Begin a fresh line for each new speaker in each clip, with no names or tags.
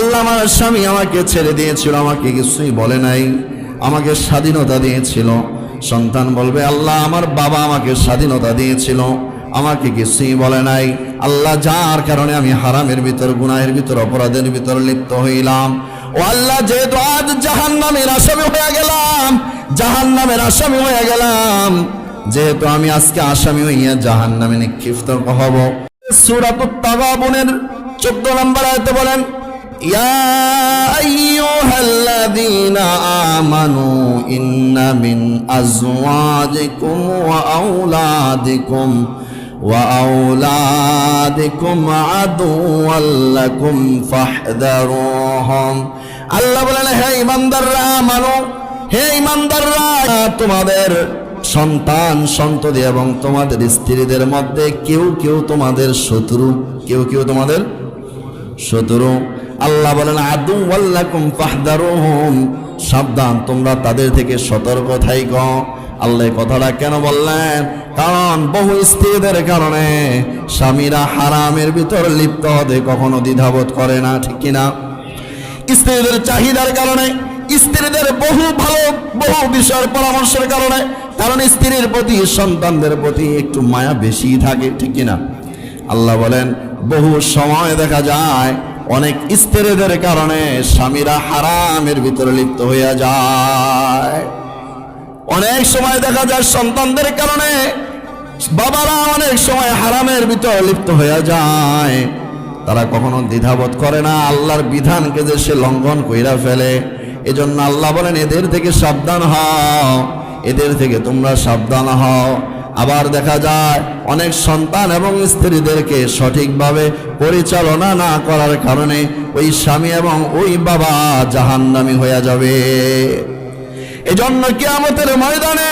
আল্লাহ আমার স্বামী আমাকে ছেড়ে দিয়েছিল, আমাকে কিছুই বলে নাই, আমাকে স্বাধীনতা দিয়েছিল। সন্তান বলবে আল্লাহ আমার বাবা আমাকে স্বাধীনতা দিয়েছিল, আমাকে কিছুই বলে নাই। আল্লাহ যার কারণে আমি হারামের ভিতর, গুনাহের ভিতর, অপরাধের ভিতর লিপ্ত হইলাম, ও আল্লাহ যেহেতু আজ জাহান্নামের আসামি হয়ে গেলাম, জাহান্নামের আসামি হয়ে গেলাম, যেহেতু আমি আজকে আসামি হইয়া জাহান্নামে নিক্ষিপ্ত হব। সূরাতুত তাগাবুনের 14 নম্বর আয়াতে বলেন, ইয়া আইয়ুহাল্লাযীনা আমানু ইন্না মিন আজওয়াজিকুম ওয়া আওলাদিকুম আদুওয়াল লাকুম ফাহদারুহুম। আল্লাহ বলেন হে ঈমানদাররা, আমানু, হে ঈমানদাররা, তোমাদের সন্তান সন্ততি এবং তোমাদের স্ত্রীদের মধ্যে কেউ কেউ তোমাদের শত্রু, কেউ কেউ তোমাদের শত্রু। আল্লাহ বলেন আদুওয়াল লাকুম ফাহদারুহুম, সাবধান, তোমরা তাদের থেকে সতর্ক থাইকো। আল্লাহ কথাটা কেন বললেন? কারণ বহু স্ত্রীদের কারণে স্বামীরা হারামের ভিতর লিপ্ত হতে কখনো দ্বিধাবোধ করে না, ঠিক কিনা? স্ত্রীদের চাহিদার কারণে, স্ত্রীদের বহু বিষয়ের পরামর্শের কারণে, কারণ স্ত্রীর প্রতি, সন্তানদের প্রতি একটু মায়া বেশি থাকে, ঠিক কিনা? আল্লাহ বলেন বহু সময় দেখা যায় অনেক স্ত্রীদের কারণে স্বামীরা হারামের ভিতরে লিপ্ত হইয়া যায়। অনেক সময় দেখা যায় সন্তানদের কারণে বাবারা অনেক সময় হারামের ভিতরে লিপ্ত হইয়া যায়। তারা কখনো দ্বিধাবোধ করে না, আল্লাহর বিধানকে যে সে লঙ্ঘন কইরা ফেলে। এজন্য আল্লাহ বলেন এদের থেকে সাবধান হও, এদের থেকে তোমরা সাবধান হও। আবার দেখা যায় অনেক সন্তান এবং স্ত্রীদেরকে সঠিকভাবে পরিচালনা না করার কারণে ওই স্বামী এবং ওই বাবা জাহান্নামী হইয়া যাবে। এজন্য কিয়ামতের ময়দানে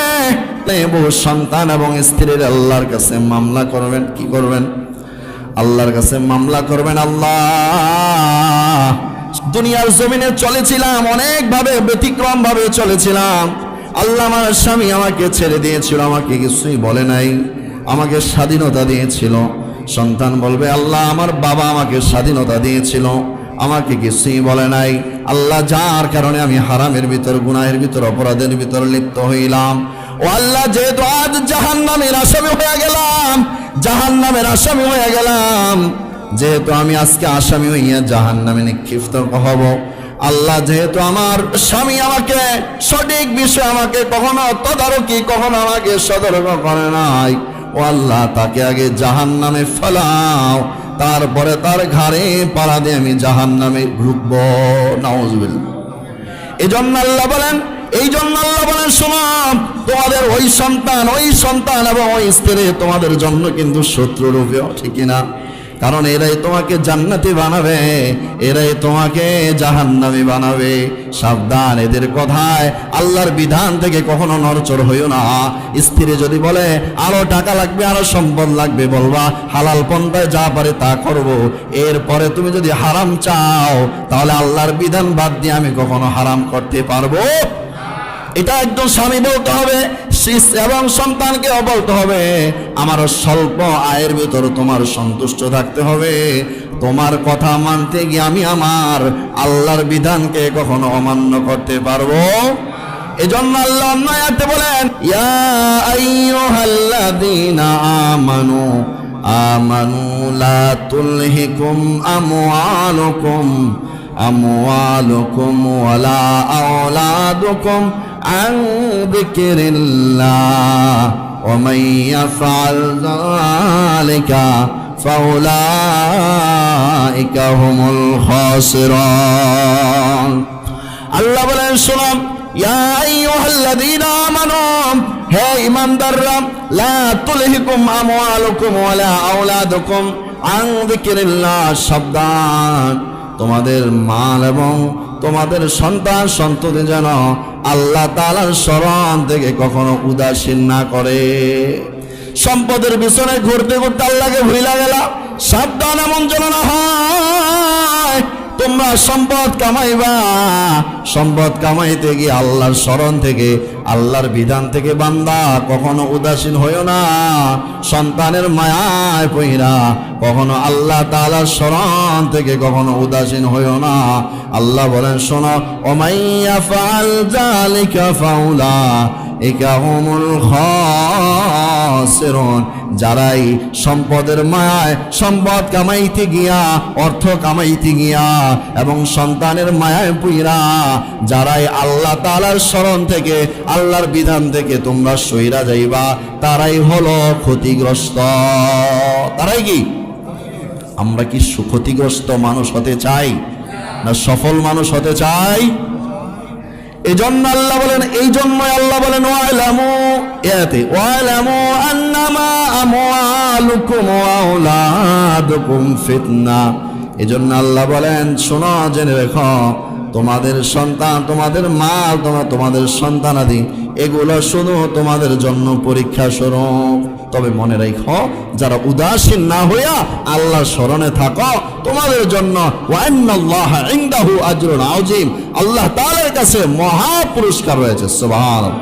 বহু সন্তান এবং স্ত্রীর আল্লাহর কাছে মামলা করবেন। কি করবেন? আল্লাহর কাছে মামলা করবেন। আল্লাহ, দুনিয়ার জমিনে চলেছিলাম, অনেকভাবে ব্যতিক্রম ভাবে চলেছিলাম। আল্লাহ আমার স্বামী আমাকে ছেড়ে দিয়েছিল, আমাকে কিছুই বলে নাই, আমাকে স্বাধীনতা দিয়েছিল। সন্তান বলবে আল্লাহ আমার বাবা আমাকে স্বাধীনতা দিয়েছিল, আমাকে কিছুই বলে নাই। আল্লাহ যার কারণে আমি হারামের ভিতর, গুনাহের ভিতর, অপরাধের ভিতর লিপ্ত হইলাম, ও আল্লাহ যেহেতু আজ জাহান্নামের আসামি হয়ে গেলাম, জাহান্নামের আসামি হয়ে গেলাম, যেহেতু আমি আজকে আসামি হইয়া জাহান্নামে নিক্ষিপ্ত হব। আল্লাহ যেহেতু আমার স্বামী আমাকে সঠিক বিষয়, আমাকে কখনো তদারকি, কখনো আমাকে সতর্ক করে নাই, ও আল্লাহ তাকে আগে জাহান্নামে ফেলাও, তারপরে তার ঘাড়ে পাড়া দিয়ে আমি জাহান্নামে ঢুকবো। নাউজুবিল্লাহ। এই জন্য আল্লাহ বলেন শোনো, তোমাদের ওই সন্তান এবং ওই স্ত্রী তোমাদের জন্য কিন্তু শত্রুরূপে, ঠিক না? কারণ এরাই তোমাকে জান্নাতি বানাবে, এরাই তোমাকে জাহান্নামী বানাবে। সাবধান, এদের কথায়, আল্লাহর বিধান থেকে কখনো নড়চড় হইও না। স্ত্রী যদি বলে আরো টাকা লাগবে, আরো সম্পদ লাগবে, বলবা হালাল পন্থায় যা পারে তা করব। এরপরে তুমি যদি হারাম চাও, তাহলে আল্লাহর বিধান বাদ দিয়ে আমি কখনো হারাম করতে পারবো? এটা একজন স্বামী বলতে হবে এবং সন্তানকেও বলতে হবে আমারও স্বল্প আয়ের ভিতর তোমার সন্তুষ্ট থাকতে হবে। তোমার কথা মানতে গিয়ে আমি আমার আল্লাহর বিধানকে কখনো অমান্য করতে পারবো? এজন্য আল্লাহ অন্য আয়াতে বলেন ইয়া আইয়ুহাল্লাযীনা আমানু লা তুলহিকুম আমওয়ালুকুম ওয়ালা আওলাদুকুম عن ذكر الله ومن يفعل ذلك فأولئك هم الخاسرون। আল্লাহ বলেন শোনো, ইয়া আইয়ুহাল্লাযীনা আমানু, হে ঈমানদাররা, লা তুলহিকুম আমওয়ালুকুম ওয়ালা আওলাদুকুম আন যিকরিল্লাহ, সাবধান, তোমাদের মাল এবং তোমাদের সন্তান সন্ততি যেন আল্লাহ তাআলার স্মরণ থেকে কখনো উদাসীন না করে। সম্পদের পিছনে ঘুরতে ঘুরতে আল্লাহকে ভুলে গেলা, সাবধান, এমন যেন না হয়। তোমরা সম্পদ কামাইবা, সম্পদ কামাইতে গিয়ে আল্লাহর স্মরণ থেকে, আল্লাহর বিধান থেকে বান্দা কখনো উদাসীন হইও না। সন্তানের মায়ায় পইরা কখনো আল্লাহ তাআলার স্মরণ থেকে কখনো উদাসীন হইও না। আল্লাহ বলেন শোনো, ওমাইয়া ফাআল যালিকা ফাউলাইকা হুমুল খাসিরুন, যারাই সম্পদের মায়ায়, সম্পদ কামাইতে গিয়া, অর্থ কামাইতে গিয়া এবং সন্তানের মায়ায় পুইরা যারাই আল্লাহ তাআলার স্মরণ থেকে, আল্লাহর বিধান থেকে তোমরা সইরা যাইবা, তারাই হলো ক্ষতিগ্রস্ত। তারাই কি? আমরা কি ক্ষতিগ্রস্ত মানুষ হতে চাই না সফল মানুষ হতে চাই? এই জন্য আল্লাহ বলেন, এই জন্যই আল্লাহ বলেন ওয়ালামু, এতে ওয়ালামু আন্নামা আমওয়ালুকুম ওয়া আওলাদুকুম ফিতনা। এই জন্য আল্লাহ বলেন শোনো, জেনে রেখো, তোমাদের সন্তান, তোমাদের মাল, তোমাদের সন্তানাদি, এগুলো শুধু তোমাদের জন্য পরীক্ষা স্বরূপ। তবে মনে রেখো, যারা উদাসীন না হইয়া আল্লাহর স্মরণে থাকো, তোমাদের জন্য ওয়া ইন্নাল্লাহা ইনদাহু আজরুন আযীম, আল্লাহ তাআলার কাছে মহা পুরস্কার রয়েছে। সুবহানাল্লাহ।